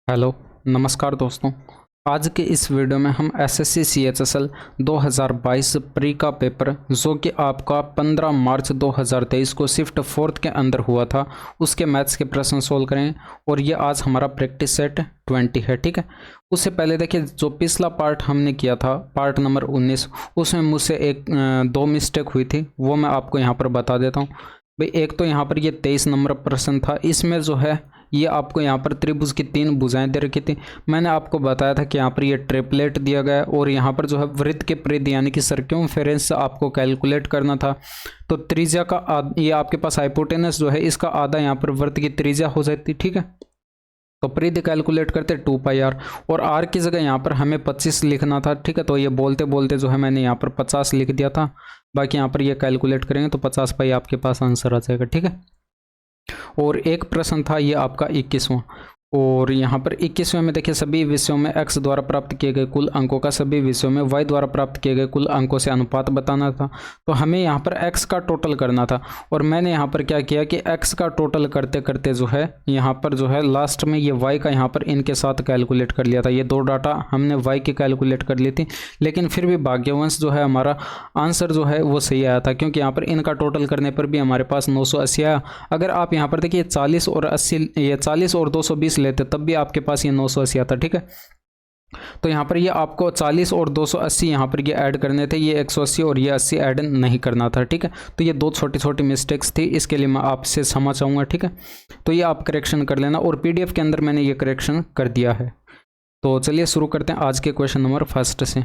Hello नमस्कार दोस्तों। आज के इस वीडियो में हम एसएससी सीएचएसएल 2022 प्री का पेपर जो कि आपका 15 मार्च 2023 को शिफ्ट फोर्थ के अंदर हुआ था उसके मैथ्स के प्रश्न सोल्व करें। और ये आज हमारा प्रैक्टिस सेट 20 है, ठीक है। उससे पहले देखिए, जो पिछला पार्ट हमने किया था पार्ट नंबर 19, उसमें मुझसे दो मिस्टेक हुई थी, वो मैं आपको यहाँ पर बता देता हूँ। भाई एक तो यहाँ पर ये 23 नंबर प्रश्न था, इसमें जो है ये आपको यहाँ पर त्रिभुज की 3 भुजाएं दे रखी थी। मैंने आपको बताया था कि यहाँ पर ये ट्रिपलेट दिया गया है और यहाँ पर जो है वृत्त के परिधि यानी कि सर्कम्फेरेंस आपको कैलकुलेट करना था। तो त्रिज्या का ये आपके पास हाइपोटेनस जो है इसका आधा यहाँ पर वृत्त की त्रिज्या हो जाती, ठीक है। तो परिधि कैलकुलेट करते 2πr और r की जगह यहाँ पर हमें 25 लिखना था, ठीक है। तो ये बोलते बोलते जो है मैंने यहाँ पर 50 लिख दिया था। बाकी यहाँ पर ये कैलकुलेट करेंगे तो 50π आपके पास आंसर आ जाएगा, ठीक है। और एक प्रश्न था ये आपका 21वां, और यहाँ पर 21वें में देखिए सभी विषयों में x द्वारा प्राप्त किए गए कुल अंकों का सभी विषयों में y द्वारा प्राप्त किए गए कुल अंकों से अनुपात बताना था। तो हमें यहाँ पर x का टोटल करना था और मैंने यहाँ पर क्या किया कि x का टोटल करते करते जो है यहाँ पर जो है लास्ट में ये y का यहाँ पर इनके साथ कैलकुलेट कर लिया था। ये दो डाटा हमने y की कैलकुलेट कर ली थी, लेकिन फिर भी भाग्यवंश जो है हमारा आंसर जो है वो सही आया था, क्योंकि यहाँ पर इनका टोटल करने पर भी हमारे पास 980 आया। अगर आप यहाँ पर देखिए 40 और 80 ये 40 और 220 लेते तब भी आपके पास ये 980 आता, ठीक है। तो यहाँ पर ये आपको 40 और 280 यहाँ पर ये ऐड करने थे, ये 180 और ये 80 ऐड नहीं करना था, ठीक है। तो ये दो छोटी छोटी मिस्टेक्स थी, इसके लिए मैं आपसे क्षमा चाहूँगा, ठीक है। तो ये आप करेक्शन कर लेना और पीडीएफ के अंदर मैंने ये करेक्शन कर दिया है। तो चलिए शुरू करते हैं आज के क्वेश्चन नंबर फर्स्ट से।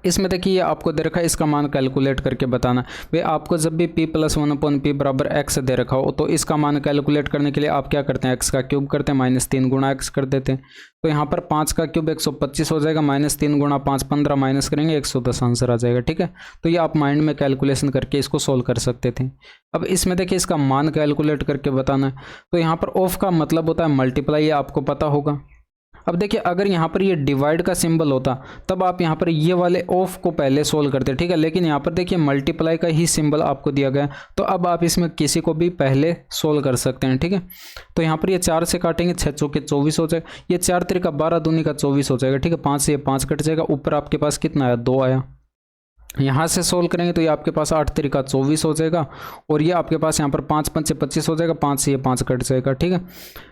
इसमें देखिए ये आपको दे रखा है, इसका मान कैलकुलेट करके बताना। भाई आपको जब भी p+1/p बराबर x दे रखा हो तो इसका मान कैलकुलेट करने के लिए आप क्या करते हैं, x का क्यूब करते हैं -3 गुणा x कर देते हैं। तो यहाँ पर 5 का क्यूब 125 हो जाएगा, -3 गुणा 5 15 माइनस करेंगे 110 आंसर आ जाएगा, ठीक है। तो ये आप माइंड में कैलकुलेशन करके इसको सोल्व कर सकते थे। अब इसमें देखिए इसका मान कैलकुलेट करके बताना है। तो यहाँ पर ऑफ का मतलब होता है मल्टीप्लाई, ये आपको पता होगा। अब देखिए अगर यहाँ पर ये डिवाइड का सिंबल होता तब आप यहाँ पर ये वाले ऑफ को पहले सोल्व करते, ठीक है। लेकिन यहाँ पर देखिए मल्टीप्लाई का ही सिंबल आपको दिया गया, तो अब आप इसमें किसी को भी पहले सोल्व कर सकते हैं, ठीक है। तो यहाँ पर ये 4 से काटेंगे 6 चौके 24 हो जाएगा, ये 4 त्रिका 12 दूनी का 24 हो जाएगा, ठीक है। 5 से ये 5 कट जाएगा, ऊपर आपके पास कितना आया 2 आया। यहाँ से सोल्व करेंगे तो ये आपके पास 8 त्रिका 24 हो जाएगा और ये आपके पास यहाँ पर 5 5 से 25 हो जाएगा, 5 से ये 5 कट जाएगा, ठीक है।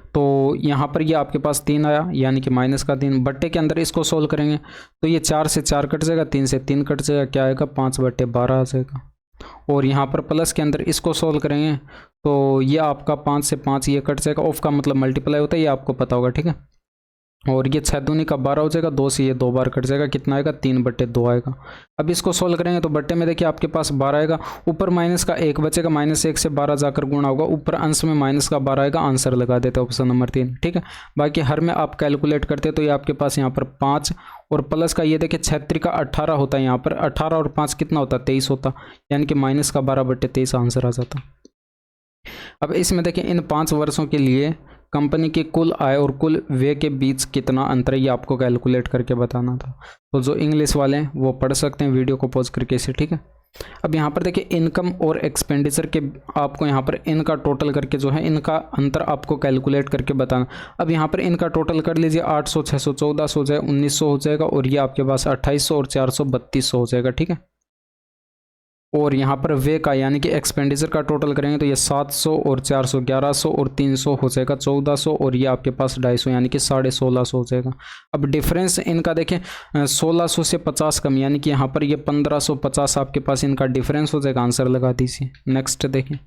तो यहाँ पर ये आपके पास 3 आया यानी कि माइनस का 3। बट्टे के अंदर इसको सोल्व करेंगे तो ये 4 से 4 कट जाएगा, 3 से 3 कट जाएगा, क्या आएगा 5/12 आ जाएगा। और यहाँ पर प्लस के अंदर इसको सोल्व करेंगे तो ये आपका 5 से 5 ये कट जाएगा, ऑफ का मतलब मल्टीप्लाई होता है, ये आपको पता होगा, ठीक है। और ये 6 दूनी का 12 हो जाएगा, 2 से ये 2 बार कट जाएगा, कितना आएगा 3/2 आएगा। अब इसको सोल्व करेंगे तो बट्टे में देखिए आपके पास 12 आएगा, ऊपर माइनस का 1 बचेगा, -1 से 12 जाकर गुणा होगा, ऊपर अंश में माइनस का 12 आएगा, आंसर लगा देते हैं ऑप्शन नंबर 3, ठीक है। बाकी हर में आप कैलकुलेट करते तो ये आपके पास यहाँ पर 5 और प्लस का ये देखिए 6 का 18 होता है, यहाँ पर 18 और 5 कितना होता है 23 होता, यानी कि -12/23 आंसर आ जाता। अब इसमें देखिए इन 5 वर्षों के लिए कंपनी की कुल आय और कुल व्यय के बीच कितना अंतर है, ये आपको कैलकुलेट करके बताना था। तो जो इंग्लिश वाले हैं वो पढ़ सकते हैं वीडियो को पॉज करके इसे, ठीक है। अब यहाँ पर देखिए इनकम और एक्सपेंडिचर के आपको यहाँ पर इनका टोटल करके जो है इनका अंतर आपको कैलकुलेट करके बताना। अब यहाँ पर इनका टोटल कर लीजिए, 800 600 1400 हो जाए 1900 हो जाएगा और ये आपके पास 2800 और 400 3200 हो जाएगा, ठीक है। और यहाँ पर वे का यानी कि एक्सपेंडिचर का टोटल करेंगे तो ये 700 और 400 1100 और 300 हो जाएगा 1400 और ये आपके पास 250 यानी कि 1650 हो जाएगा। अब डिफरेंस इनका देखें 1600 से 50 कम, यानी कि यहाँ पर ये 1550 आपके पास इनका डिफरेंस हो जाएगा, आंसर लगा दीजिए। नेक्स्ट देखें,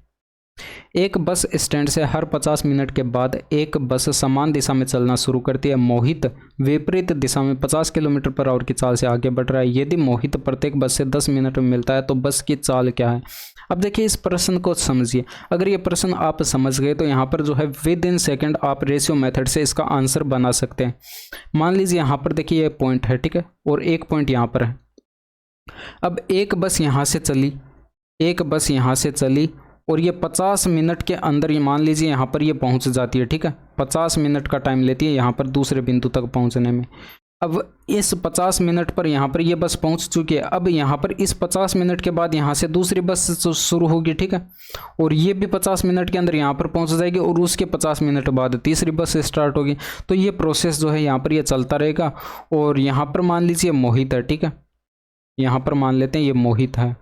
एक बस स्टैंड से हर 50 मिनट के बाद एक बस समान दिशा में चलना शुरू करती है। मोहित विपरीत दिशा में 50 किलोमीटर/आवर की चाल से आगे बढ़ रहा है। यदि मोहित प्रत्येक बस से 10 मिनट में मिलता है तो बस की चाल क्या है। अब देखिए इस प्रश्न को समझिए, अगर ये प्रश्न आप समझ गए तो यहाँ पर जो है विद इन सेकेंड आप रेशियो मेथड से इसका आंसर बना सकते हैं। मान लीजिए यहाँ पर देखिए ये पॉइंट है, ठीक है, और एक पॉइंट यहाँ पर है। अब एक बस यहाँ से चली, एक बस यहाँ से चली और ये 50 मिनट के अंदर ये मान लीजिए यहाँ पर ये पहुँच जाती है, ठीक है। 50 मिनट का टाइम लेती है यहाँ पर दूसरे बिंदु तक पहुँचने में। अब इस 50 मिनट पर यहाँ पर ये बस पहुँच चुकी है। अब यहाँ पर इस 50 मिनट के बाद यहाँ से दूसरी बस शुरू होगी, ठीक है, और ये भी 50 मिनट के अंदर यहाँ पर पहुँच जाएगी और उसके 50 मिनट बाद तीसरी बस स्टार्ट होगी। तो ये प्रोसेस जो है यहाँ पर ये चलता रहेगा। और यहाँ पर मान लीजिए मोहित है, ठीक है, यहाँ पर मान लेते हैं ये मोहित है।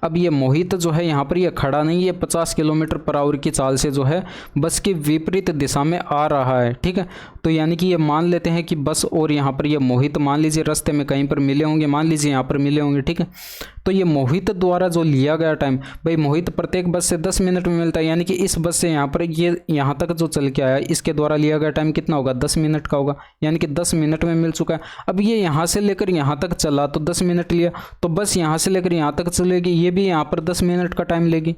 अब ये मोहित जो है यहाँ पर ये खड़ा नहीं है, 50 किलोमीटर पर आवर की चाल से जो है बस के विपरीत दिशा में आ रहा है, ठीक है। तो यानी कि ये मान लेते हैं कि बस और यहाँ पर ये मोहित मान लीजिए रास्ते में कहीं पर मिले होंगे, मान लीजिए यहाँ पर मिले होंगे, ठीक है। तो ये मोहित द्वारा जो लिया गया टाइम, भाई मोहित प्रत्येक बस से 10 मिनट में मिलता है, यानी कि इस बस से यहाँ पर ये यहाँ तक जो चल के आया इसके द्वारा लिया गया टाइम कितना होगा, 10 मिनट का होगा, यानी कि 10 मिनट में मिल चुका है। अब ये यहाँ से लेकर यहाँ तक चला तो 10 मिनट लिया, तो बस यहाँ से लेकर यहाँ तक चलेगी, ये भी यहाँ पर 10 मिनट का टाइम लेगी,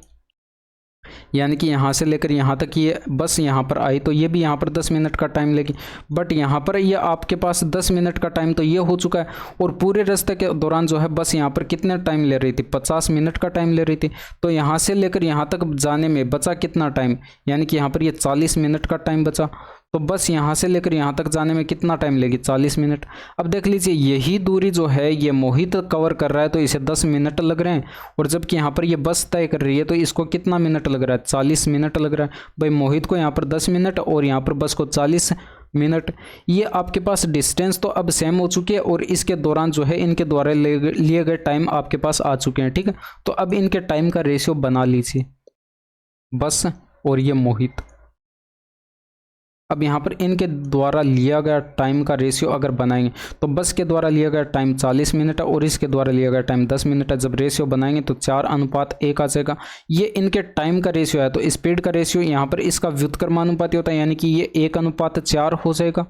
यानी कि यहाँ से लेकर यहाँ तक ये बस यहाँ पर आई तो ये भी यहाँ पर 10 मिनट का टाइम लेगी। बट यहाँ पर ये आपके पास 10 मिनट का टाइम तो ये हो चुका है, और पूरे रास्ते के दौरान जो है बस यहाँ पर कितना टाइम ले रही थी, 50 मिनट का टाइम ले रही थी। तो यहाँ से लेकर यहाँ तक जाने में बचा कितना टाइम, यानी कि यहाँ पर ये 40 मिनट का टाइम बचा। तो बस यहाँ से लेकर यहाँ तक जाने में कितना टाइम लेगी, 40 मिनट। अब देख लीजिए यही दूरी जो है ये मोहित कवर कर रहा है तो इसे 10 मिनट लग रहे हैं, और जबकि यहाँ पर ये बस तय कर रही है तो इसको कितना मिनट लग रहा है, 40 मिनट लग रहा है। भाई मोहित को यहाँ पर 10 मिनट और यहाँ पर बस को 40 मिनट। ये आपके पास डिस्टेंस तो अब सेम हो चुकी है, और इसके दौरान जो है इनके द्वारा लिए गए टाइम आपके पास आ चुके हैं, ठीक है। तो अब इनके टाइम का रेशियो बना लीजिए, बस और ये मोहित। अब यहाँ पर इनके द्वारा लिया गया टाइम का रेशियो अगर बनाएंगे तो बस के द्वारा लिया गया टाइम 40 मिनट है और इसके द्वारा लिया गया टाइम 10 मिनट है। जब रेशियो बनाएंगे तो 4:1 आ जाएगा। ये इनके टाइम का रेशियो है। तो स्पीड का रेशियो यहाँ पर इसका व्युत्क्रमानुपाती होता है, यानी कि ये 1:4 हो जाएगा।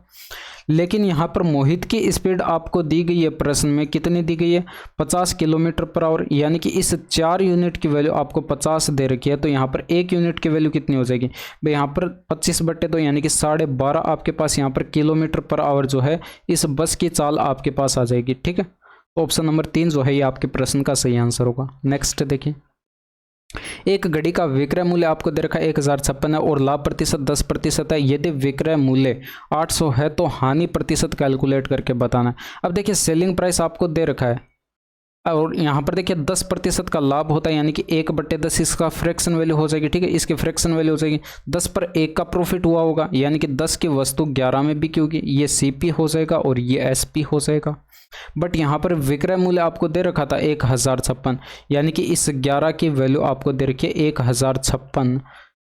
लेकिन यहाँ पर मोहित की स्पीड आपको दी गई है, प्रश्न में कितनी दी गई है, 50 किलोमीटर पर आवर, यानी कि इस 4 यूनिट की वैल्यू आपको 50 दे रखी है। तो यहाँ पर 1 यूनिट की वैल्यू कितनी हो जाएगी भाई, यहाँ पर 25/2 यानी कि 12.5 आपके पास यहाँ पर किलोमीटर पर आवर जो है इस बस की चाल आपके पास आ जाएगी, ठीक है। तो ऑप्शन नंबर 3 जो है ये आपके प्रश्न का सही आंसर होगा। नेक्स्ट देखिए, एक घड़ी का विक्रय मूल्य आपको दे रखा है 1056 है और लाभ प्रतिशत 10% है। यदि विक्रय मूल्य 800 है तो हानि प्रतिशत कैलकुलेट करके बताना है। अब देखिए सेलिंग प्राइस आपको दे रखा है और यहाँ पर देखिए 10% का लाभ होता है, यानी कि 1/10 इसका फ्रैक्शन वैल्यू हो जाएगी, ठीक है। इसकी फ्रैक्शन वैल्यू हो जाएगी 10 पर 1 का प्रॉफिट हुआ होगा, यानी कि 10 की वस्तु 11 में बिकी होगी। ये CP हो जाएगा और ये SP हो जाएगा। बट यहाँ पर विक्रय मूल्य आपको दे रखा था 1056, यानी कि इस 11 की वैल्यू आपको दे रखी है 1056।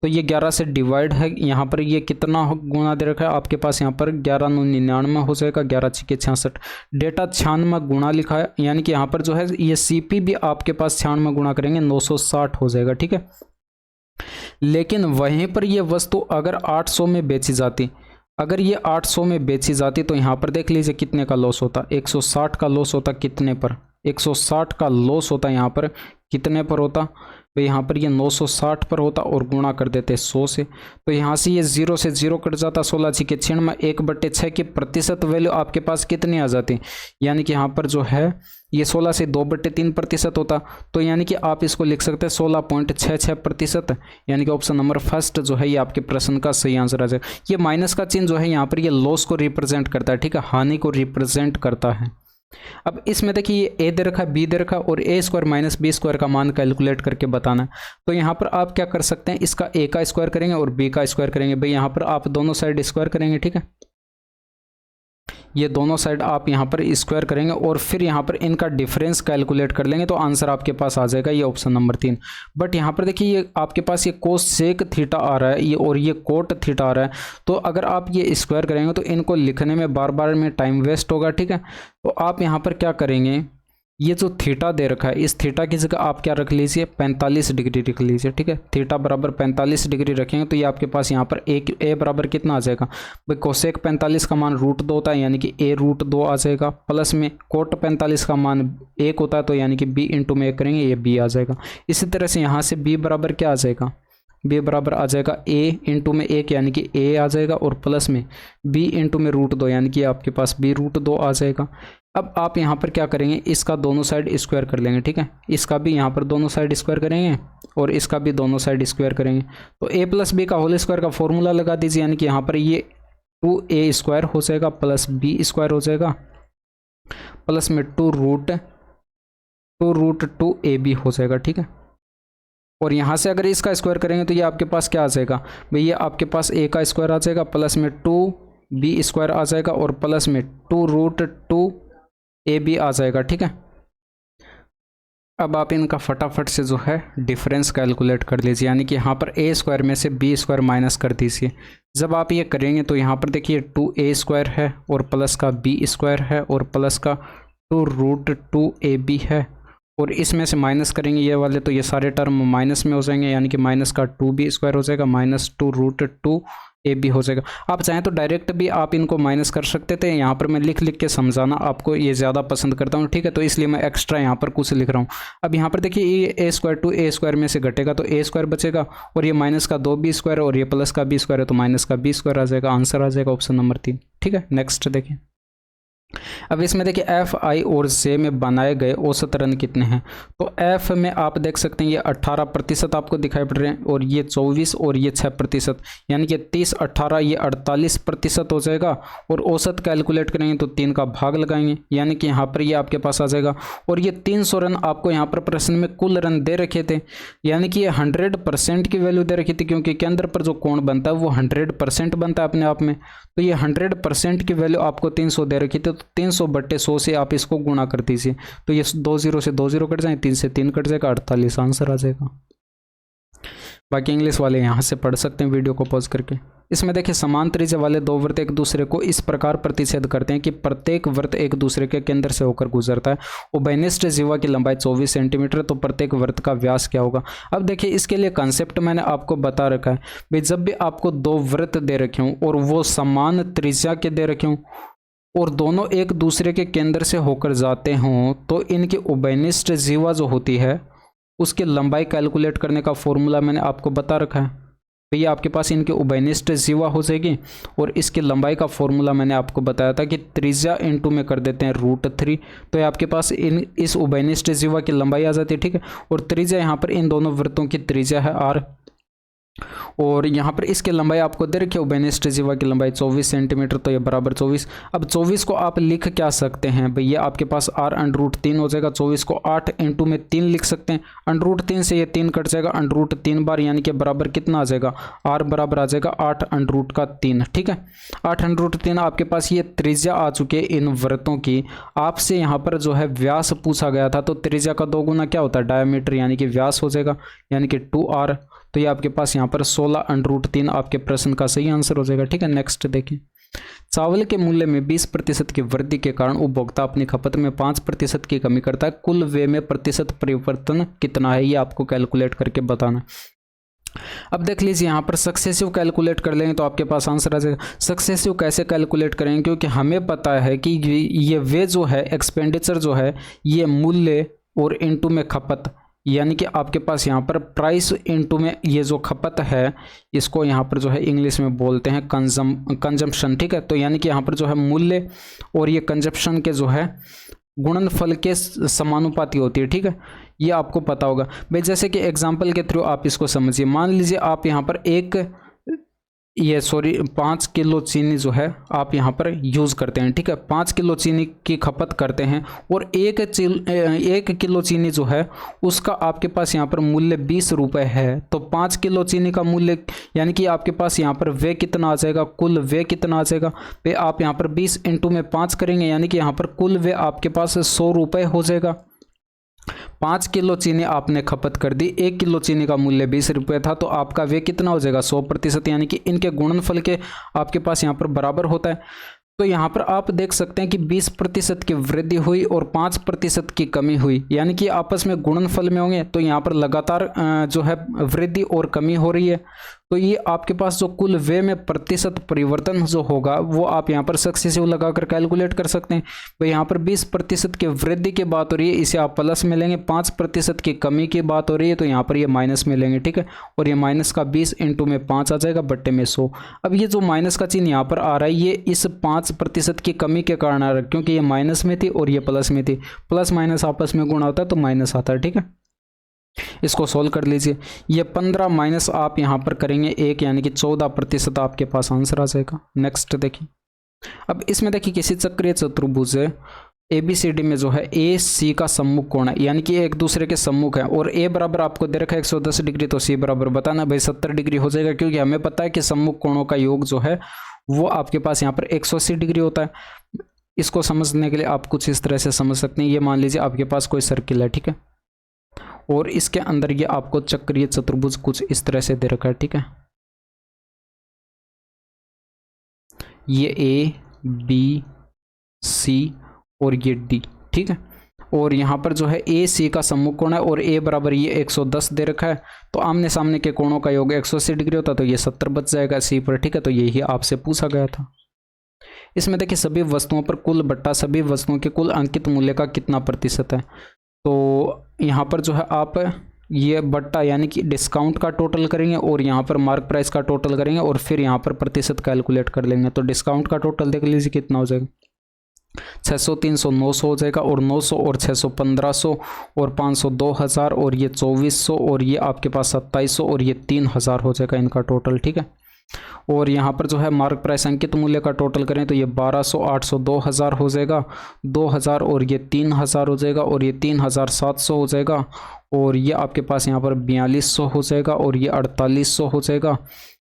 तो ये 11 से डिवाइड है, यहाँ पर ये कितना गुना दे रखा है आपके पास, यहाँ पर 11×9 हो जाएगा, 11×6 66। डेटा 96 गुना लिखा है, यानी कि यहाँ पर जो है ये CP भी आपके पास 96 गुना करेंगे 960 हो जाएगा, ठीक है। लेकिन वहीं पर ये वस्तु अगर 800 में बेची जाती, अगर ये 800 में बेची जाती तो यहाँ पर देख लीजिए कितने का लॉस होता, 160 का लॉस होता। कितने पर, 160 का लॉस होता। यहाँ पर कितने पर होता, तो यहाँ पर ये 960 पर होता और गुणा कर देते 100 से। तो यहाँ से ये 0 से 0 कट जाता, 16×6 में 1/6 की प्रतिशत वैल्यू आपके पास कितनी आ जाती, यानी कि यहाँ पर जो है ये 16 से 2/3% होता। तो यानी कि आप इसको लिख सकते हैं 16.66%, यानी कि ऑप्शन नंबर फर्स्ट जो है ये आपके प्रश्न का सही आंसर आ जाएगा। ये माइनस का चिन्ह जो है यहाँ पर ये लॉस को रिप्रेजेंट करता है, ठीक है, हानि को रिप्रेजेंट करता है। अब इसमें देखिए ये A दे रखा है, B दे रखा है और A² - B² का मान कैलकुलेट करके बताना है। तो यहाँ पर आप क्या कर सकते हैं, इसका A का स्क्वायर करेंगे और B का स्क्वायर करेंगे। भाई यहाँ पर आप दोनों साइड स्क्वायर करेंगे, ठीक है, ये दोनों साइड आप यहाँ पर स्क्वायर करेंगे और फिर यहाँ पर इनका डिफरेंस कैलकुलेट कर लेंगे तो आंसर आपके पास आ जाएगा, ये ऑप्शन नंबर 3। बट यहाँ पर देखिए ये आपके पास ये कोस सेक थीटा आ रहा है, ये और ये कोट थीटा आ रहा है। तो अगर आप ये स्क्वायर करेंगे तो इनको लिखने में बार बार में टाइम वेस्ट होगा, ठीक है। तो आप यहाँ पर क्या करेंगे, ये जो थीटा दे रखा है इस थीटा की जगह आप क्या रख लीजिए, 45 डिग्री रख लीजिए, ठीक है। थीटा बराबर 45 डिग्री रखेंगे तो ये आपके पास यहाँ पर A बराबर कितना आ जाएगा भाई, कोसेक 45 का मान √2 होता है, यानी कि A√2 आ जाएगा। प्लस में कोट 45 का मान 1 होता है तो यानी कि B × में 1 करेंगे, ये B आ जाएगा। इसी तरह से यहाँ से B बराबर क्या आ जाएगा, B बराबर आ जाएगा A × में 1 यानी कि A आ जाएगा और प्लस में B × में √2 यानी कि आपके पास B√2 आ जाएगा। अब आप यहाँ पर क्या करेंगे, इसका दोनों साइड स्क्वायर कर लेंगे, ठीक है। इसका भी यहाँ पर दोनों साइड स्क्वायर करेंगे और इसका भी दोनों साइड स्क्वायर करेंगे। तो A + B का होल स्क्वायर का फॉर्मूला लगा दीजिए, यानी कि यहाँ पर ये 2a² हो जाएगा प्लस b² हो जाएगा प्लस में 2 रूट 2ab हो जाएगा, ठीक है। और यहाँ से अगर इसका स्क्वायर करेंगे तो ये आपके पास क्या आ जाएगा भाई, ये आपके पास a का स्क्वायर आ जाएगा प्लस में 2b² आ जाएगा और प्लस में 2 रूट 2ab आ जाएगा, ठीक है। अब आप इनका फटाफट से जो है डिफरेंस कैलकुलेट कर लीजिए, यानी कि यहाँ पर a² में से b² माइनस कर दीजिए। जब आप ये करेंगे तो यहाँ पर देखिए 2a² है और प्लस का b² है और प्लस का 2 रूट 2ab है और इसमें से माइनस करेंगे ये वाले तो ये सारे टर्म माइनस में हो जाएंगे, यानी कि माइनस का 2b² हो जाएगा माइनस 2 रूट 2ab हो जाएगा। आप चाहें तो डायरेक्ट भी आप इनको माइनस कर सकते थे, यहाँ पर मैं लिख लिख के समझाना आपको ये ज़्यादा पसंद करता हूँ, ठीक है। तो इसलिए मैं एक्स्ट्रा यहाँ पर कुछ लिख रहा हूँ। अब यहाँ पर देखिए ये a² 2a² में से घटेगा तो a² बचेगा और ये माइनस का 2b² और ये प्लस का b² है तो माइनस का b² आ जाएगा। आंसर आ जाएगा ऑप्शन नंबर 3, ठीक है। नेक्स्ट देखिए, अब इसमें देखिए एफ, आई और जे में बनाए गए औसत रन कितने हैं। तो एफ में आप देख सकते हैं ये 18% आपको दिखाई पड़ रहे हैं और ये 24 और ये 6%, यानी कि 30 18 ये 48% हो जाएगा। और औसत कैलकुलेट करेंगे तो 3 का भाग लगाएंगे, यानी कि यहाँ पर ये आपके पास आ जाएगा। और ये 300 रन आपको यहाँ पर प्रश्न में कुल रन दे रखे थे, यानी कि ये 100% की वैल्यू दे रखी थी, क्योंकि केंद्र पर जो कोण बनता है वो 100% बनता है अपने आप में। तो ये 100% की वैल्यू आपको 300 दे रखी थी, तो 300/100 से आप इसको गुणा कर दीजिए तो ये 2 0 से 2 0 कट जाए, 3 से 3 कट जाएगा, 48 आंसर आ जाएगा। बाकी इंग्लिश वाले यहाँ से पढ़ सकते हैं वीडियो को पॉज करके। इसमें देखिए समान त्रिज्या वाले दो वृत्त एक दूसरे को इस प्रकार प्रतिच्छेद करते हैं कि प्रत्येक वृत्त एक दूसरे के केंद्र से होकर गुजरता है। उभयनिष्ठ जीवा की लंबाई 24 सेंटीमीटर, तो प्रत्येक वृत्त का व्यास क्या होगा। अब देखिए इसके लिए कंसेप्ट मैंने आपको बता रखा है भाई, जब भी आपको दो वृत्त दे रखे हों और वो समान त्रिज्या के दे रखे हों और दोनों एक दूसरे के केंद्र से होकर जाते हों, तो इनकी उभयनिष्ठ जीवा जो होती है उसकी लंबाई कैलकुलेट करने का फॉर्मूला मैंने आपको बता रखा है। भैया आपके पास इनकी उभयनिष्ठ जीवा हो जाएगी और इसकी लंबाई का फॉर्मूला मैंने आपको बताया था कि त्रिज्या इंटू में कर देते हैं √3, तो ये आपके पास इस उभयनिष्ठ जीवा की लंबाई आ जाती है, ठीक है। और त्रिज्या यहाँ पर इन दोनों वृत्तों की त्रिज्या है r, और यहाँ पर इसकी लंबाई आपको दे रखी है उभयनिष्ठ जीवा की लंबाई 24 सेंटीमीटर, तो ये बराबर 24। अब 24 को आप लिख क्या सकते हैं भैया, आपके पास r√3 हो जाएगा। 24 को 8 इंटू में 3 लिख सकते हैं, √3 से ये 3 कट जाएगा, √3 बार, यानी कि बराबर कितना आ जाएगा, r बराबर आ जाएगा 8√3, ठीक है। 8√3 आपके पास ये त्रिज्या आ चुकी है इन वृत्तों की। आपसे यहाँ पर जो है व्यास पूछा गया था, तो त्रिज्या का 2 गुना क्या होता है, डायमीटर, यानी कि व्यास हो जाएगा, यानी कि 2r। तो ये आपके पास यहाँ पर 16√3 आपके प्रश्न का सही आंसर हो जाएगा, ठीक है। नेक्स्ट देखिए, चावल के मूल्य में 20% की वृद्धि के कारण उपभोक्ता अपनी खपत में 5% की कमी करता है। कुल व्यय में प्रतिशत परिवर्तन कितना है, ये आपको कैलकुलेट करके बताना। अब देख लीजिए यहाँ पर सक्सेसिव कैलकुलेट कर लेंगे तो आपके पास आंसर आ जाएगा। सक्सेसिव कैसे कैलकुलेट करेंगे, क्योंकि हमें पता है कि ये वे जो है एक्सपेंडिचर जो है ये मूल्य और इनटू में खपत, यानी कि आपके पास यहाँ पर प्राइस इनटू में ये जो खपत है इसको यहाँ पर जो है इंग्लिश में बोलते हैं कंजम्पशन, ठीक है। तो यानी कि यहाँ पर जो है मूल्य और ये कंजम्पशन के जो है गुणनफल के समानुपाती होती है, ठीक है। ये आपको पता होगा भाई, जैसे कि एग्जांपल के थ्रू आप इसको समझिए। मान लीजिए आप यहाँ पर 5 किलो चीनी जो है आप यहाँ पर यूज़ करते हैं, ठीक है। 5 किलो चीनी की खपत करते हैं और 1 किलो चीनी जो है उसका आपके पास यहाँ पर मूल्य 20 रुपये है। तो 5 किलो चीनी का मूल्य, यानी कि आपके पास यहाँ पर वे कितना आ जाएगा, कुल वे कितना आ जाएगा भाई, आप यहाँ पर 20 इंटू में 5 करेंगे, यानी कि यहाँ पर कुल वे आपके पास 100 रुपये हो जाएगा। 5 किलो चीनी आपने खपत कर दी, 1 किलो चीनी का मूल्य 20 रुपये था, तो आपका वे कितना हो जाएगा 100%, यानी कि इनके गुणनफल के आपके पास यहाँ पर बराबर होता है। तो यहाँ पर आप देख सकते हैं कि 20% की वृद्धि हुई और 5% की कमी हुई, यानी कि आपस में गुणनफल में होंगे, तो यहाँ पर लगातार जो है वृद्धि और कमी हो रही है। तो ये आपके पास जो कुल व्यय में प्रतिशत परिवर्तन जो होगा वो आप यहाँ पर सक्सेसिव लगाकर कैलकुलेट कर सकते हैं। तो यहाँ पर 20% की वृद्धि की बात हो रही है, इसे आप प्लस में लेंगे। 5% की कमी की बात हो रही है तो यहाँ पर ये माइनस में लेंगे, ठीक है। और ये माइनस का 20 इंटू में 5 आ जाएगा, बट्टे में 100। अब ये जो माइनस का चिन्ह यहाँ पर आ रहा है ये इस 5% की कमी के कारण आ रहा है, क्योंकि ये माइनस में थी और ये प्लस में थी। प्लस माइनस आपस में गुणा होता है तो माइनस आता है, ठीक है। इसको सोल्व कर लीजिए। ये 15 माइनस आप यहाँ पर करेंगे 1 यानी कि 14% आपके पास आंसर आ जाएगा। नेक्स्ट देखिए, अब इसमें देखिए किसी चक्रीय चतुर्भुज ABCD में जो है AC का सम्मुख कोण है, यानी कि एक दूसरे के सम्मुख है, और A बराबर आपको दे रखा है 110 डिग्री, तो C बराबर बताना भाई 70 डिग्री हो जाएगा, क्योंकि हमें पता है कि सम्मुख कोणों का योग जो है वो आपके पास यहाँ पर 180 डिग्री होता है। इसको समझने के लिए आप कुछ इस तरह से समझ सकते हैं। ये मान लीजिए आपके पास कोई सर्किल है, ठीक है, और इसके अंदर ये आपको चक्रीय चतुर्भुज कुछ इस तरह से दे रखा है, ठीक है। ये A B C और ये D, ठीक है, और यहाँ पर जो है AC का सम्मुख कोण है और A बराबर ये 110 दे रखा है, तो आमने सामने के कोणों का योग 180 डिग्री होता, तो ये 70 बच जाएगा C पर, ठीक है। तो यही आपसे पूछा गया था। इसमें देखिए सभी वस्तुओं पर कुल बट्टा सभी वस्तुओं के कुल अंकित मूल्य का कितना प्रतिशत है, तो यहाँ पर जो है आप ये बट्टा यानी कि डिस्काउंट का टोटल करेंगे और यहाँ पर मार्क प्राइस का टोटल करेंगे और फिर यहाँ पर प्रतिशत कैलकुलेट कर लेंगे। तो डिस्काउंट का टोटल देख लीजिए कितना हो जाएगा, 600 300 900 हो जाएगा, और 900 और 600 1500 और 500 2000 और ये 2400 और ये आपके पास 2700 और ये 3000 हो जाएगा इनका टोटल, ठीक है। और यहाँ पर जो है मार्क प्राइस अंकित मूल्य का टोटल करें तो ये 1200 800 2000 हो जाएगा, 2000 और ये 3000 हो जाएगा, और ये 3700 हो जाएगा, और ये आपके पास यहाँ पर 4200 हो जाएगा, और ये 4800 हो जाएगा,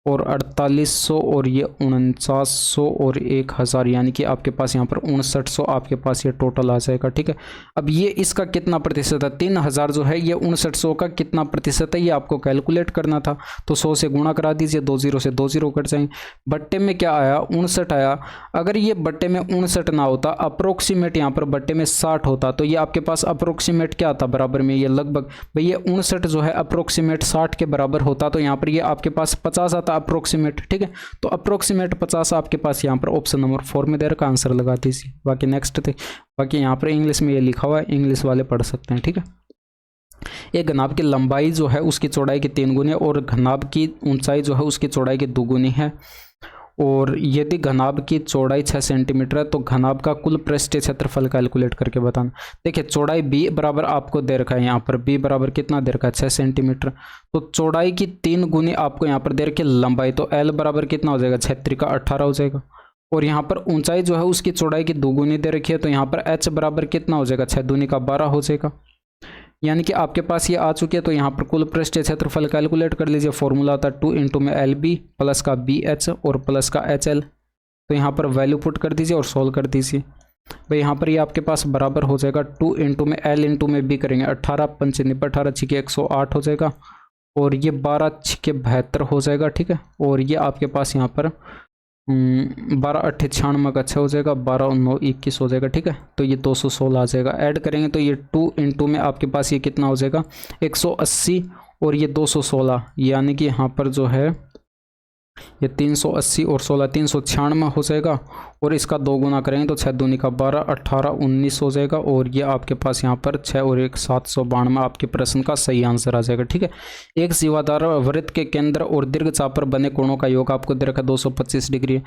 और 4800 और ये 4900 और 1000, यानी कि आपके पास यहाँ पर 5900 आपके पास ये टोटल आ जाएगा, ठीक है। अब ये इसका कितना प्रतिशत है, 3000 जो है ये 5900 का कितना प्रतिशत है, ये आपको कैलकुलेट करना था। तो 100 से गुणा करा दीजिए, 20 से 20 कट जाएंगे। बट्टे में क्या आया, 59 आया। अगर ये बट्टे में 59 ना होता, अप्रोक्सीमेट यहाँ पर बट्टे में 60 होता, तो ये आपके पास अप्रोक्सीमेट क्या आता बराबर में, ये लगभग भाई ये 59 जो है अप्रोक्सीमेट 60 के बराबर होता, तो यहाँ पर ये आपके पास 50 आता अप्रोक्सीमेट, ठीक है। तो अप्रोक्सीमेट 50 आपके पास यहाँ पर ऑप्शन नंबर 4 में दे रखा, आंसर लगा दीजिए। बाकी नेक्स्ट थे, बाकी यहाँ पर इंग्लिश में ये लिखा हुआ है, इंग्लिश वाले पढ़ सकते हैं, ठीक है। एक घनाभ की लंबाई जो है उसकी चौड़ाई की 3 गुनी है, और घनाभ की ऊंचाई जो है उसकी चौड़ाई की 2 गुनी है, और यदि घनाभ की चौड़ाई 6 सेंटीमीटर है तो घनाभ का कुल पृष्ठीय क्षेत्रफल कैलकुलेट करके बताना। देखिए चौड़ाई b बराबर आपको दे रखा है, यहाँ पर b बराबर कितना दे रखा है 6 सेंटीमीटर, तो चौड़ाई की 3 गुनी आपको यहाँ पर दे रखी है लंबाई, तो l बराबर कितना हो जाएगा 6 त्रिका 18 हो जाएगा, और यहाँ पर ऊंचाई जो है उसकी चौड़ाई की 2 गुनी दे रखी है, तो यहाँ पर h बराबर कितना हो जाएगा 6 दूनी का 12 हो जाएगा, यानी कि आपके पास ये आ चुकी है। तो यहाँ पर कुल पृष्ठीय क्षेत्रफल कैलकुलेट कर लीजिए। फॉर्मूला था 2 इंटू में LB प्लस का BH और प्लस का HL, तो यहाँ पर वैल्यू पुट कर दीजिए और सोल्व कर दीजिए। भाई यहाँ पर ये आपके पास बराबर हो जाएगा 2 इंटू में L इंटू में B करेंगे 18 पंच 18 छिके 108 हो जाएगा, और ये 12 छिके 72 हो जाएगा, ठीक है। और ये आपके पास यहाँ पर 12 8 96 का 6 हो जाएगा, 12 9 21 हो जाएगा, ठीक है। तो ये 216 आ जाएगा। ऐड करेंगे तो ये 2 इंटू में आपके पास ये कितना हो जाएगा 180 और ये 216, यानी कि यहाँ पर जो है ये 380 और 16 396 हो जाएगा, और इसका 2 गुना करेंगे तो 6 दूनी का 12 18 19 हो जाएगा, और ये आपके पास यहाँ पर 6 और 1 792 आपके प्रश्न का सही आंसर आ जाएगा, ठीक है। एक जीवाधार वृत्त के केंद्र और दीर्घ चाप पर बने कोणों का योग आपको दे रखा 225 डिग्री है।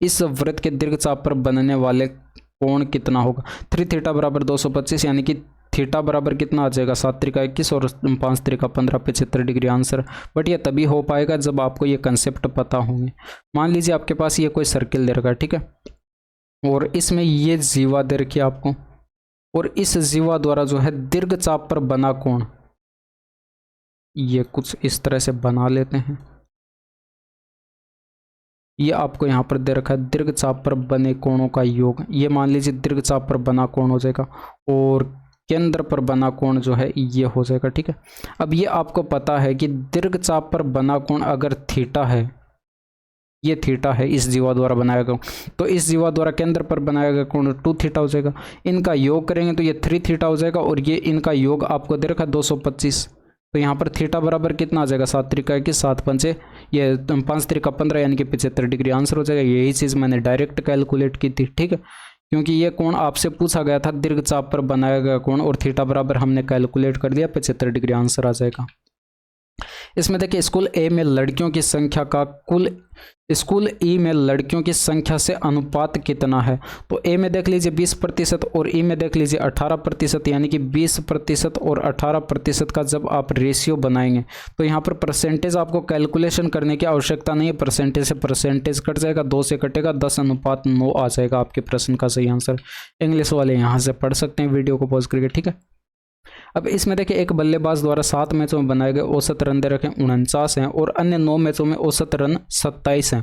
इस वृत्त के दीर्घ चाप पर बनने वाले कोण कितना होगा, 3 थीटा बराबर 225, यानी कि थीटा बराबर कितना आ जाएगा 7 त्रिका 21 और 5 त्रिका 15 75 डिग्री आंसर। बट ये तभी हो पाएगा जब आपको ये कंसेप्ट पता होंगे। मान लीजिए आपके पास ये कोई सर्किल दे रखा है, ठीक है, और इसमें ये जीवा दे रखी है आपको, और इस जीवा द्वारा जो है दीर्घ चाप पर बना कोण ये कुछ इस तरह से बना लेते हैं। ये आपको यहाँ पर दे रखा है दीर्घ चाप पर बने कोणों का योग, ये मान लीजिए दीर्घ चाप पर बना कोण हो जाएगा, और केंद्र पर बना कोण जो है ये हो जाएगा, ठीक है। अब ये आपको पता है कि दीर्घ चाप पर बना कोण अगर थीटा है, ये थीटा है इस जीवा द्वारा बनाया गया, तो इस जीवा द्वारा केंद्र पर बनाया गया कोण 2 थीटा हो जाएगा। इनका योग करेंगे तो ये 3 थीटा हो जाएगा, और ये इनका योग आपको दे रखा 225, तो यहाँ पर थीटा बराबर कितना आ जाएगा 7 त्रिका 21 7 पंचे ये 5 त्रिका 15, यानी कि 75 डिग्री आंसर हो जाएगा। यही चीज़ मैंने डायरेक्ट कैलकुलेट की थी, ठीक है, क्योंकि ये कोण आपसे पूछा गया था दीर्घ चाप पर बनाया गया कोण, और थीटा बराबर हमने कैलकुलेट कर दिया 75 डिग्री आंसर आ जाएगा। इसमें देखिए स्कूल ए में लड़कियों की संख्या का कुल स्कूल ई में लड़कियों की संख्या से अनुपात कितना है। तो ए में देख लीजिए 20% और ई में देख लीजिए 18%, यानी कि 20% और 18% का जब आप रेशियो बनाएंगे तो यहाँ पर परसेंटेज आपको कैलकुलेशन करने की आवश्यकता नहीं है। परसेंटेज से परसेंटेज कट जाएगा, 2 से कटेगा, 10:9 आ जाएगा आपके प्रश्न का सही आंसर। इंग्लिश वाले यहाँ से पढ़ सकते हैं वीडियो को पॉज करके, ठीक है। अब इसमें देखिए एक बल्लेबाज द्वारा 7 मैचों में बनाए गए औसत रन दे रखे 49 हैं और अन्य 9 मैचों में औसत रन 27 हैं।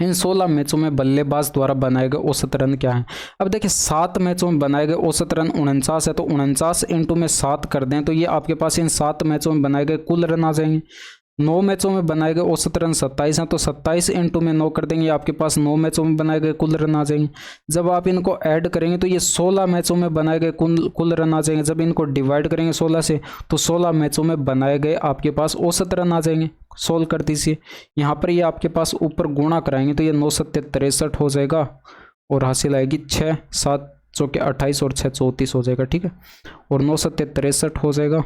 इन 16 मैचों में बल्लेबाज द्वारा बनाए गए औसत रन क्या है। अब देखिए 7 मैचों में बनाए गए औसत रन 49 है, तो 49 इंटू में 7 कर दें तो ये आपके पास इन 7 मैचों में बनाए गए कुल रन आ जाएंगे। 9 मैचों में बनाए गए औसत रन 27 हैं, तो 27 इंटू में 9 कर देंगे, आपके पास 9 मैचों में बनाए गए कुल रन आ जाएंगे। जब आप इनको ऐड करेंगे तो ये 16 मैचों में बनाए गए कुल रन आ जाएंगे। जब इनको डिवाइड करेंगे 16 से तो 16 मैचों में बनाए गए आपके पास औसत रन आ जाएंगे। सोल्व कर दीजिए, यहाँ पर ये आपके पास ऊपर गुणा कराएंगे तो ये 9 7 63 हो जाएगा और हासिल आएगी 6 7 चौके 28 और 6 34 हो जाएगा, ठीक है। और 9 7 63 हो जाएगा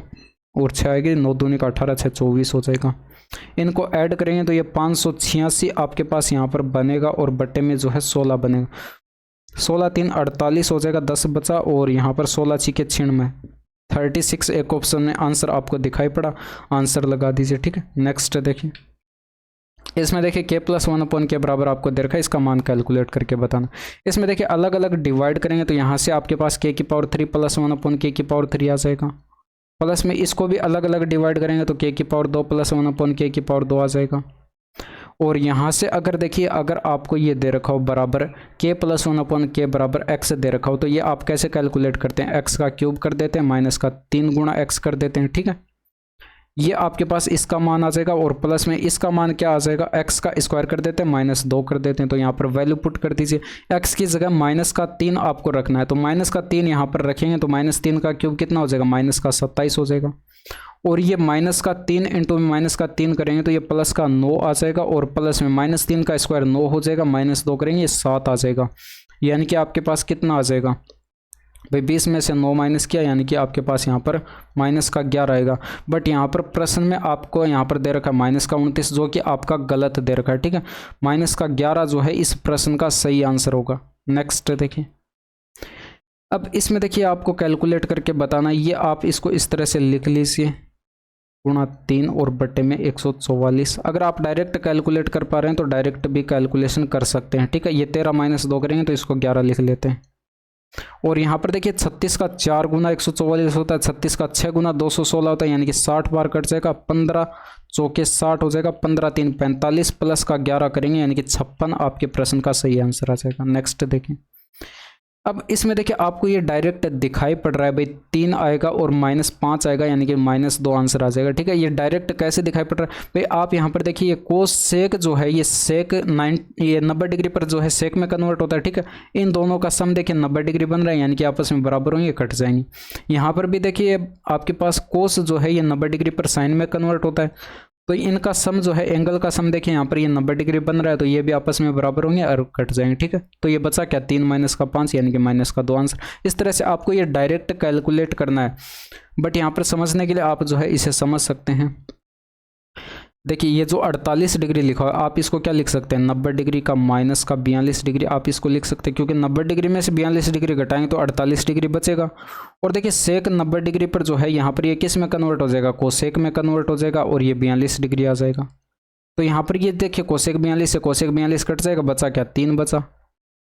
और 6 आएगी, 9 दूनी का 18, 6 24 हो जाएगा। इनको ऐड करेंगे तो ये 586 आपके पास यहाँ पर बनेगा और बट्टे में जो है 16 बनेगा। 16 3 48 हो जाएगा, 10 बचा और यहाँ पर 16 6 के 36 एक ऑप्शन में आंसर आपको दिखाई पड़ा, आंसर लगा दीजिए, ठीक है। नेक्स्ट देखिए, इसमें देखिए k+1 के बराबर आपको दे रखा है, इसका मान कैलकुलेट करके बताना। इसमें देखिए अलग अलग डिवाइड करेंगे तो यहाँ से आपके पास k⁻³ + 1 k⁻³ आ जाएगा। प्लस में इसको भी अलग अलग डिवाइड करेंगे तो k⁻² + 1 k⁻² आ जाएगा। और यहाँ से अगर देखिए अगर आपको ये दे रखा हो बराबर k+1 k बराबर x दे रखा हो तो ये आप कैसे कैलकुलेट करते हैं, x का क्यूब कर देते हैं माइनस का 3 गुणा x कर देते हैं, ठीक है। ये आपके पास इसका मान आ जाएगा और प्लस में इसका मान क्या आ जाएगा, x का स्क्वायर कर देते हैं -2 कर देते हैं। तो यहाँ पर वैल्यू पुट कर दीजिए, x की जगह -3 आपको रखना है तो -3 यहाँ पर रखेंगे तो -3 का क्यूब कितना हो जाएगा, -27 हो जाएगा। और ये -3 इंटू -3 करेंगे तो ये +9 आ जाएगा और प्लस में -3 का स्क्वायर 9 हो जाएगा, -2 करेंगे ये 7 आ जाएगा। यानी कि आपके पास कितना आ जाएगा भाई, 20 में से 9 माइनस किया यानी कि आपके पास यहाँ पर -11 आएगा। बट यहाँ पर प्रश्न में आपको यहाँ पर दे रखा है -29 जो कि आपका गलत दे रखा है, ठीक है। -11 जो है इस प्रश्न का सही आंसर होगा। नेक्स्ट देखिए, अब इसमें देखिए आपको कैलकुलेट करके बताना, ये आप इसको इस तरह से लिख लीजिए ×3 और बट्टे में 144। अगर आप डायरेक्ट कैलकुलेट कर पा रहे हैं तो डायरेक्ट भी कैलकुलेशन कर सकते हैं, ठीक है। ये 13 - 2 करेंगे तो इसको 11 लिख लेते हैं। और यहाँ पर देखिए 36 का 4 गुना 144 होता है, 36 का 6 गुना 216 होता है, यानी कि 60 बार कट जाएगा, 15 चौके 60 हो जाएगा, 15 3 45 प्लस का 11 करेंगे यानी कि 56 आपके प्रश्न का सही आंसर आ जाएगा। नेक्स्ट देखिए, अब इसमें देखिए आपको ये डायरेक्ट दिखाई पड़ रहा है भाई 3 आएगा और -5 आएगा यानी कि -2 आंसर आ जाएगा, ठीक है। ये डायरेक्ट कैसे दिखाई पड़ रहा है भाई, आप यहाँ पर देखिए ये कोस सेक जो है ये सेक 90 डिग्री पर जो है सेक में कन्वर्ट होता है, ठीक है। इन दोनों का सम देखिए 90 डिग्री बन रहा है यानी कि आपस में बराबर होंगे, कट जाएंगे। यहाँ पर भी देखिए आपके पास कोस जो है ये 90 डिग्री पर साइन में कन्वर्ट होता है, तो इनका सम जो है एंगल का सम देखिए यहाँ पर ये 90 डिग्री बन रहा है तो ये भी आपस में बराबर होंगे और कट जाएंगे, ठीक है। तो ये बचा क्या, 3 - 5 यानी कि -2 आंसर। इस तरह से आपको ये डायरेक्ट कैलकुलेट करना है, बट यहाँ पर समझने के लिए आप जो है इसे समझ सकते हैं। देखिए ये जो 48 डिग्री लिखा है आप इसको क्या लिख सकते हैं, 90 डिग्री का माइनस का 42 डिग्री आप इसको लिख सकते हैं, क्योंकि 90 डिग्री में से 42 डिग्री घटाएंगे तो 48 डिग्री बचेगा। और देखिए सेक 90 डिग्री पर जो है यहाँ पर ये किस में कन्वर्ट हो जाएगा, कोसेक में कन्वर्ट हो जाएगा और ये 42 डिग्री आ जाएगा। तो यहाँ पर ये देखिए कोसेक 42 से कोसेक 42 कट जाएगा, बचा क्या, 3 बचा।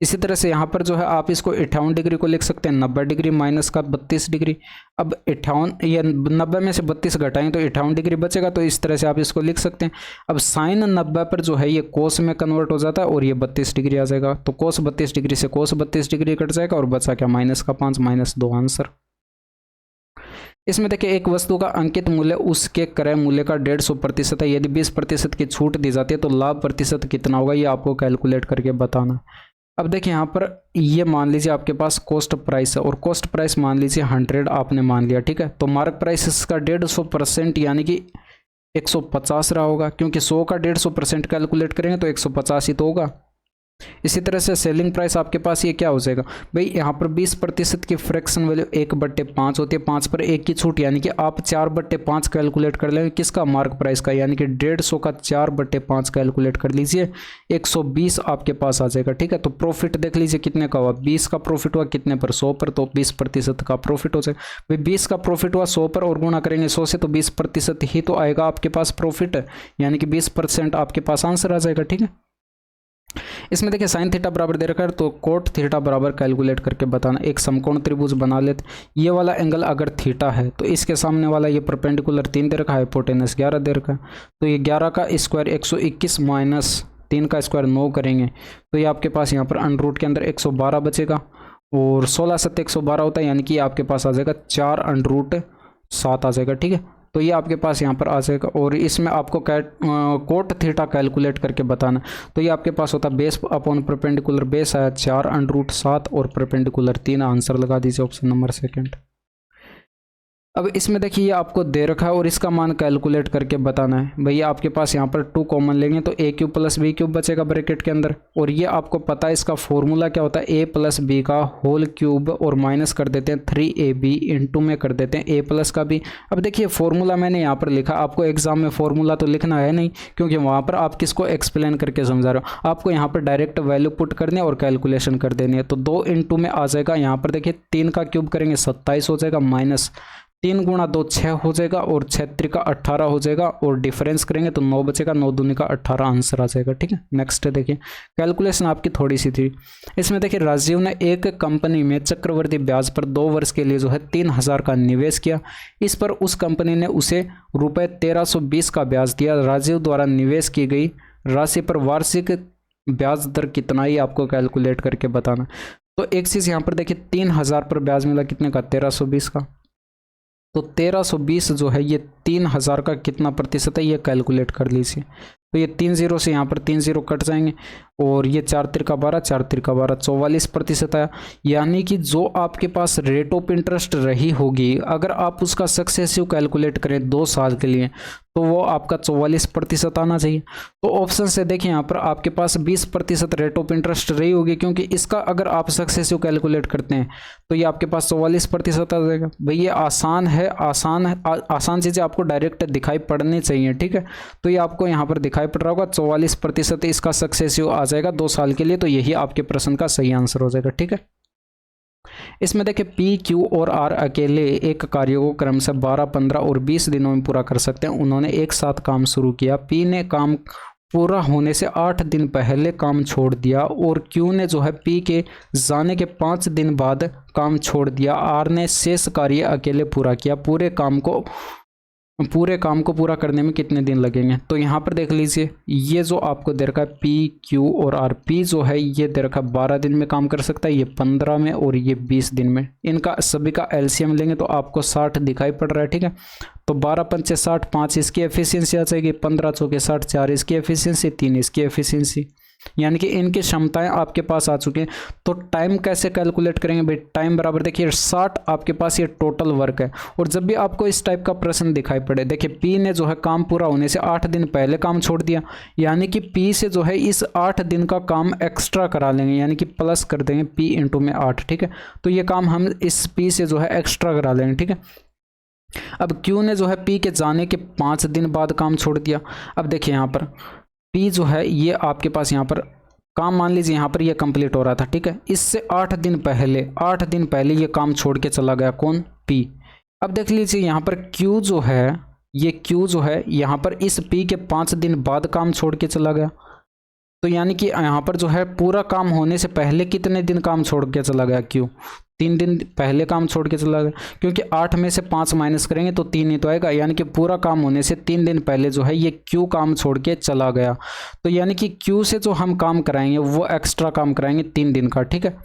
इसी तरह से यहाँ पर जो है आप इसको 58 डिग्री को लिख सकते हैं, 90 डिग्री माइनस का 32 डिग्री। अब 58 ये 90 में से 32 घटाएं तो 58 डिग्री बचेगा, तो इस तरह से आप इसको लिख सकते हैं। अब साइन 90 पर जो है ये कोस में कन्वर्ट हो जाता है और ये 32 डिग्री आ जाएगा, तो कोस 32 डिग्री से कोस 32 डिग्री कट जाएगा और बचा क्या, -5 -2 आंसर। इसमें देखिए एक वस्तु का अंकित मूल्य उसके क्रय मूल्य का 150% है, यदि 20% की छूट दी जाती है तो लाभ प्रतिशत कितना होगा, ये आपको कैलकुलेट करके बताना। अब देखिए यहाँ पर ये मान लीजिए आपके पास कॉस्ट प्राइस है और कॉस्ट प्राइस मान लीजिए 100 आपने मान लिया, ठीक है। तो मार्क प्राइस इसका 150% यानी कि 150 रहा होगा, क्योंकि 100 का 150% कैलकुलेट करेंगे तो 150 ही तो होगा। इसी तरह से सेलिंग प्राइस आपके पास ये क्या हो जाएगा भाई, यहाँ पर 20% की फ्रैक्शन वैल्यू 1/5 होती है, 5 पर 1 की छूट, यानी कि आप 4/5 कैलकुलेट कर लेंगे किसका, मार्क प्राइस का, यानी कि 150 का 4/5 कैलकुलेट कर लीजिए, 120 आपके पास आ जाएगा। ठीक है, तो प्रॉफिट देख लीजिए कितने का हुआ, 20 का प्रॉफिट हुआ कितने पर, 100 पर, तो 20% का प्रॉफिट हो जाएगा। भाई 20 का प्रॉफिट हुआ 100 पर और गुणा करेंगे 100 से, तो 20% ही तो आएगा आपके पास प्रॉफिट, यानी कि 20% आपके पास आंसर आ जाएगा। ठीक है, इसमें देखिए साइन थीटा बराबर दे रखा है, तो कोट थीटा बराबर कैलकुलेट करके बताना। एक समकोण त्रिभुज बना लेते, ये वाला एंगल अगर थीटा है तो इसके सामने वाला ये परपेंडिकुलर 3 दे रखा है, हाइपोटेनस 11 दे रखा है, तो ये 11 का स्क्वायर 121 माइनस 3 का स्क्वायर 9 करेंगे, तो ये आपके पास यहाँ पर अंडर के अंदर 112 बचेगा, और 16 7 112 होता है, यानी कि आपके पास आ जाएगा 4 अंडर 7 आ जाएगा। ठीक है, तो ये आपके पास यहाँ पर आ जाएगा, और इसमें आपको कोट थीटा कैलकुलेट करके बताना, तो ये आपके पास होता है बेस अपॉन परपेंडिकुलर, बेस आया 4 अंडर 7 और परपेंडिकुलर 3, आंसर लगा दीजिए ऑप्शन नंबर सेकंड। अब इसमें देखिए ये आपको दे रखा है और इसका मान कैलकुलेट करके बताना है। भैया आपके पास यहाँ पर 2 कॉमन लेंगे तो a cube plus b cube बचेगा ब्रैकेट के अंदर, और ये आपको पता है इसका फॉर्मूला क्या होता है, a प्लस बी का होल क्यूब, और माइनस कर देते हैं 3ab इंटू में कर देते हैं a प्लस का भी। अब देखिए फॉर्मूला मैंने यहाँ पर लिखा, आपको एग्जाम में फॉर्मूला तो लिखना है नहीं, क्योंकि वहाँ पर आप किसको एक्सप्लेन करके समझा रहे हो, आपको यहाँ पर डायरेक्ट वैल्यू पुट करनी है और कैलकुलेशन कर देनी है। तो 2 इंटू में आ जाएगा, यहाँ पर देखिए 3 का क्यूब करेंगे 27 हो जाएगा, माइनस 3 गुणा 2 6 हो जाएगा, और 6 त्रिका 18 हो जाएगा, और डिफरेंस करेंगे तो 9 बचेगा, 9 दूनी का 18 आंसर आ जाएगा। ठीक है, नेक्स्ट देखिए कैलकुलेशन आपकी थोड़ी सी थी। इसमें देखिए राजीव ने एक कंपनी में चक्रवृद्धि ब्याज पर 2 वर्ष के लिए जो है 3000 का निवेश किया, इस पर उस कंपनी ने उसे रुपये 1320 का ब्याज दिया। राजीव द्वारा निवेश की गई राशि पर वार्षिक ब्याज दर कितना, ही आपको कैलकुलेट करके बताना। तो एक चीज़ यहाँ पर देखिए 3000 पर ब्याज मिला कितने का, 1320 का, तो 1320 जो है ये 3000 का कितना प्रतिशत है, ये कैलकुलेट कर लीजिए। तो ये 3 0 से यहाँ पर 3 0 कट जाएंगे, और ये 4 त्रिका 12, 4 त्रिका 12, 44% आया। यानी कि जो आपके पास रेट ऑफ इंटरेस्ट रही होगी, अगर आप उसका सक्सेसिव कैलकुलेट करें 2 साल के लिए, तो वो आपका 44% आना चाहिए। तो ऑप्शन से देखिए यहाँ पर आपके पास 20% रेट ऑफ इंटरेस्ट रही होगी, क्योंकि इसका अगर आप सक्सेसिव कैलकुलेट करते हैं तो ये आपके पास 44% आ जाएगा। भाई ये आसान है, आसान चीज़ें आपको डायरेक्ट दिखाई पड़नी चाहिए। ठीक है, तो ये आपको यहाँ पर दिखाई पड़ रहा होगा, 44% इसका सक्सेसिव आ जाएगा 2 साल के लिए, तो यही आपके प्रश्न का सही आंसर हो जाएगा। ठीक है, इसमें देखिए पी क्यू और आर अकेले एक कार्य को क्रमशः 12 15 और 20 दिनों में पूरा कर सकते हैं। उन्होंने एक साथ काम शुरू किया, पी ने काम पूरा होने से 8 दिन पहले काम छोड़ दिया, और क्यू ने जो है पी के जाने के 5 दिन बाद काम छोड़ दिया। आर ने शेष कार्य अकेले पूरा किया। पूरे काम को पूरा करने में कितने दिन लगेंगे, तो यहाँ पर देख लीजिए ये जो आपको दे रखा है पी क्यू और आर, पी जो है ये दे रखा है 12 दिन में काम कर सकता है, ये 15 में और ये 20 दिन में। इनका सभी का एलसीएम लेंगे तो आपको 60 दिखाई पड़ रहा है। ठीक है, तो 12 पंचे 60, 5 इसकी एफिशिएंसी आ जाएगी, 15 चौके 60, 4 इसकी एफिशिएंसी, 3 इसकी एफिशिएंसी, यानी कि इनकी क्षमताएं आपके पास आ चुकी हैं। तो टाइम कैसे कैलकुलेट करेंगे भाई, टाइम बराबर देखिए 60 आपके पास ये टोटल वर्क है। और जब भी आपको इस टाइप का प्रश्न दिखाई पड़े, देखिए पी ने जो है काम पूरा होने से 8 दिन पहले काम छोड़ दिया, यानी कि पी से जो है इस 8 दिन का काम एक्स्ट्रा करा लेंगे, यानी कि प्लस कर देंगे पी इंटू में 8। ठीक है, तो ये काम हम इस पी से जो है एक्स्ट्रा करा लेंगे। ठीक है, अब क्यू ने जो है पी के जाने के 5 दिन बाद काम छोड़ दिया। अब देखिए यहाँ पर पी जो है ये आपके पास यहाँ पर काम मान लीजिए यहाँ पर ये कंप्लीट हो रहा था। ठीक है, इससे 8 दिन पहले ये काम छोड़ के चला गया, कौन, पी। अब देख लीजिए यहाँ पर क्यू जो है, ये क्यू जो है यहाँ पर इस पी के 5 दिन बाद काम छोड़ के चला गया, तो यानी कि यहाँ पर जो है पूरा काम होने से पहले कितने दिन काम छोड़ के चला गया, क्यू 3 दिन पहले काम छोड़ के चला गया, क्योंकि 8 में से 5 माइनस करेंगे तो 3 ही तो आएगा, यानी कि पूरा काम होने से 3 दिन पहले जो है ये क्यू काम छोड़ के चला गया। तो यानी कि क्यू से जो हम काम कराएंगे वो एक्स्ट्रा काम कराएंगे 3 दिन का। ठीक है,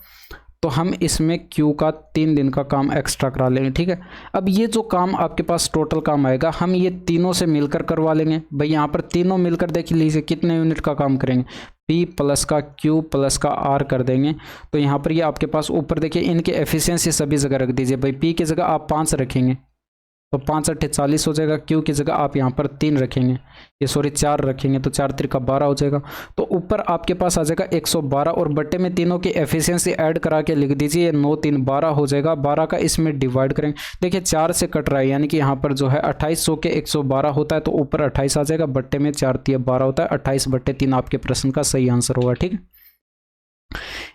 तो हम इसमें क्यू का 3 दिन का काम एक्स्ट्रा करा लेंगे। ठीक है, अब ये जो काम आपके पास टोटल काम आएगा हम ये तीनों से मिलकर करवा लेंगे। भाई यहाँ पर तीनों मिलकर देख लीजिए कितने यूनिट का काम करेंगे, P प्लस का Q प्लस का R कर देंगे। तो यहाँ पर ये आपके पास ऊपर देखिए इनके एफिशिएंसी सभी जगह रख दीजिए। भाई P की जगह आप 5 रखेंगे, तो 5 8 40 हो जाएगा। क्यू की जगह आप यहाँ पर 3 रखेंगे, ये सॉरी 4 रखेंगे, तो 4 3 12 हो जाएगा। तो ऊपर आपके पास आ जाएगा 112 और बट्टे में तीनों की एफिशिएंसी ऐड करा के लिख दीजिए, ये 9 3 12 हो जाएगा। 12 का इसमें डिवाइड करेंगे, देखिए 4 से कट रहा है, यानी कि यहाँ पर जो है 2800 के 112 होता है, तो ऊपर 28 आ जाएगा, बट्टे में 4 3 12 होता है, 28/3 आपके प्रश्न का सही आंसर होगा। ठीक है,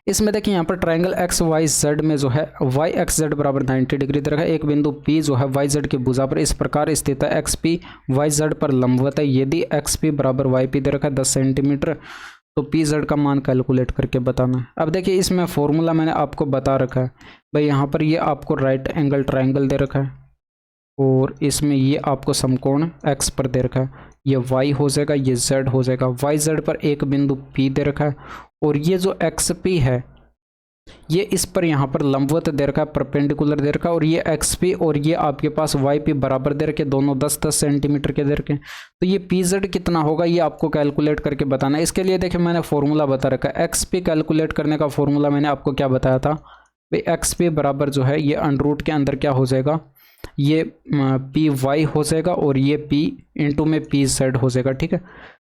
इसमें देखिए यहाँ पर ट्रायंगल एक्स वाई जेड में जो है वाई एक्स जेड बराबर 90 डिग्री दे रखा है। एक बिंदु P जो है वाई जेड की भुजा पर इस प्रकार स्थित है, एक्स पी वाई जेड पर लंबवत है। यदि एक्स पी बराबर वाई पी दे रखा है 10 सेंटीमीटर, तो पी जेड का मान कैलकुलेट करके बताना है। अब देखिए इसमें फॉर्मूला मैंने आपको बता रखा है भाई, यहाँ पर ये आपको राइट एंगल ट्रायंगल दे रखा है और इसमें ये आपको समकोण एक्स पर दे रखा है, ये वाई हो जाएगा, ये जेड हो जाएगा। वाई जेड पर एक बिंदु P दे रखा है और ये जो एक्स पी है ये इस पर यहाँ पर लंबवत दे रखा है, परपेंडिकुलर दे रखा है, और ये एक्स पी और ये आपके पास वाई पी बराबर दे रखे, दोनों 10-10 सेंटीमीटर के दे रखे। तो ये पी जेड कितना होगा ये आपको कैलकुलेट करके बताना है। इसके लिए देखिए मैंने फॉर्मूला बता रखा है, एक्स पी कैलकुलेट करने का फॉर्मूला मैंने आपको क्या बताया था भाई, एक्स पी बराबर जो है ये अंडर के अंदर क्या हो जाएगा, ये पी वाई हो जाएगा और ये पी इंटू में पी जेड हो जाएगा। ठीक है,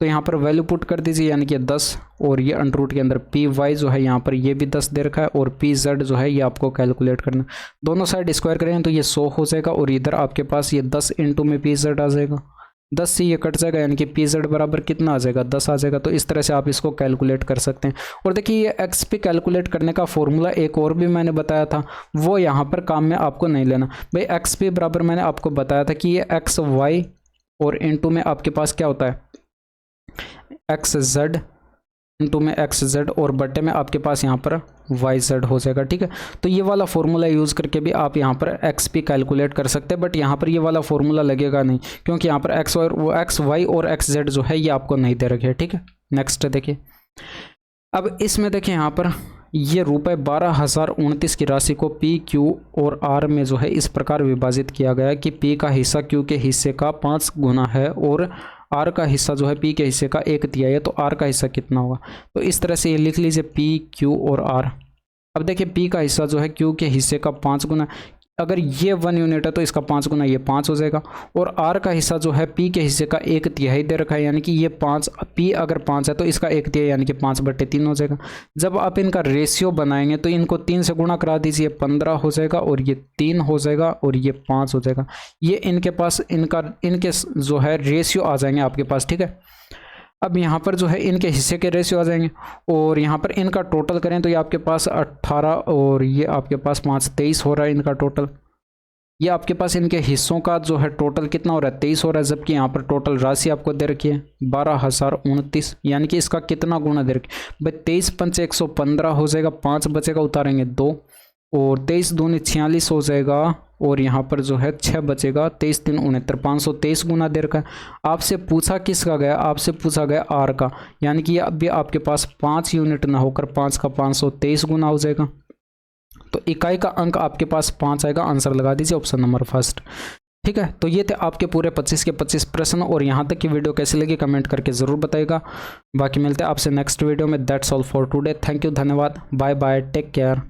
तो यहाँ पर वैल्यू पुट कर दीजिए, यानी कि 10 और ये अंडर रूट के अंदर पी वाई जो है यहाँ पर ये भी 10 दे रखा है और पी जेड जो है ये आपको कैलकुलेट करना। दोनों साइड स्क्वायर करेंगे तो ये 100 हो जाएगा और इधर आपके पास ये 10 इंटू में पी जेड आ जाएगा, 10 से ये कट जाएगा, यानी कि पी जेड बराबर कितना आ जाएगा 10 आ जाएगा। तो इस तरह से आप इसको कैलकुलेट कर सकते हैं। और देखिए ये एक्स पी कैलकुलेट करने का फॉर्मूला एक और भी मैंने बताया था, वो यहाँ पर काम में आपको नहीं लेना भाई। एक्स पी बराबर मैंने आपको बताया था कि ये एक्स वाई और इंटू में आपके पास क्या होता है एक्स जेड इंटू में एक्स जेड और बट्टे में आपके पास यहाँ पर वाई जेड हो जाएगा। ठीक है, तो ये वाला फॉर्मूला यूज़ करके भी आप यहाँ पर एक्स पी कैलकुलेट कर सकते हैं, बट यहाँ पर ये वाला फॉर्मूला लगेगा नहीं, क्योंकि यहाँ पर एक्स वाई और एक्स जेड जो है ये आपको नहीं दे रखे। ठीक है, नेक्स्ट देखिए, अब इसमें देखिए यहाँ पर ये रुपये 12,029 की राशि को P, Q और R में जो है इस प्रकार विभाजित किया गया कि P का हिस्सा Q के हिस्से का 5 गुना है और R का हिस्सा जो है P के हिस्से का 1/3 है। तो R का हिस्सा कितना होगा, तो इस तरह से ये लिख लीजिए P, Q और R। अब देखिए P का हिस्सा जो है Q के हिस्से का 5 गुना, अगर ये 1 यूनिट है तो इसका 5 गुना ये 5 हो जाएगा। और R का हिस्सा जो है P के हिस्से का 1/3 दे रखा है, यानी कि ये 5, P अगर 5 है तो इसका 1/3 यानी कि 5/3 हो जाएगा। जब आप इनका रेशियो बनाएंगे तो इनको 3 से गुणा करा दीजिए, 15 हो जाएगा और ये 3 हो जाएगा और ये 5 हो जाएगा। ये इनके पास इनके जो है रेशियो आ जाएंगे आपके पास। ठीक है, अब यहाँ पर जो है इनके हिस्से के रेशियो आ जाएंगे और यहाँ पर इनका टोटल करें तो ये आपके पास 18 और ये आपके पास 5 23 हो रहा है इनका टोटल। ये आपके पास इनके हिस्सों का जो है टोटल कितना हो रहा है 23 हो रहा है, जबकि यहाँ पर टोटल राशि आपको दे रखी है 12,029, यानी कि इसका कितना गुना दे रखी भाई 23 पंच 115 हो जाएगा, 5 बचेगा उतारेंगे 2 और 23 दूनी 46 हो जाएगा और यहाँ पर जो है 6 बचेगा, 23 3 69, 523 गुना दे रखा है। आपसे पूछा किसका गया, आपसे पूछा गया आर का, यानी कि अभी आपके पास 5 यूनिट ना होकर 5 का 523 गुना हो जाएगा। तो इकाई का अंक आपके पास 5 आएगा, आंसर लगा दीजिए ऑप्शन नंबर फर्स्ट। ठीक है, तो ये थे आपके पूरे 25 के 25 प्रश्न और यहाँ तक की वीडियो कैसी लगी कमेंट करके ज़रूर बताइएगा। बाकी मिलते हैं आपसे नेक्स्ट वीडियो में। That's all for today, thank you, धन्यवाद, बाय बाय, टेक केयर।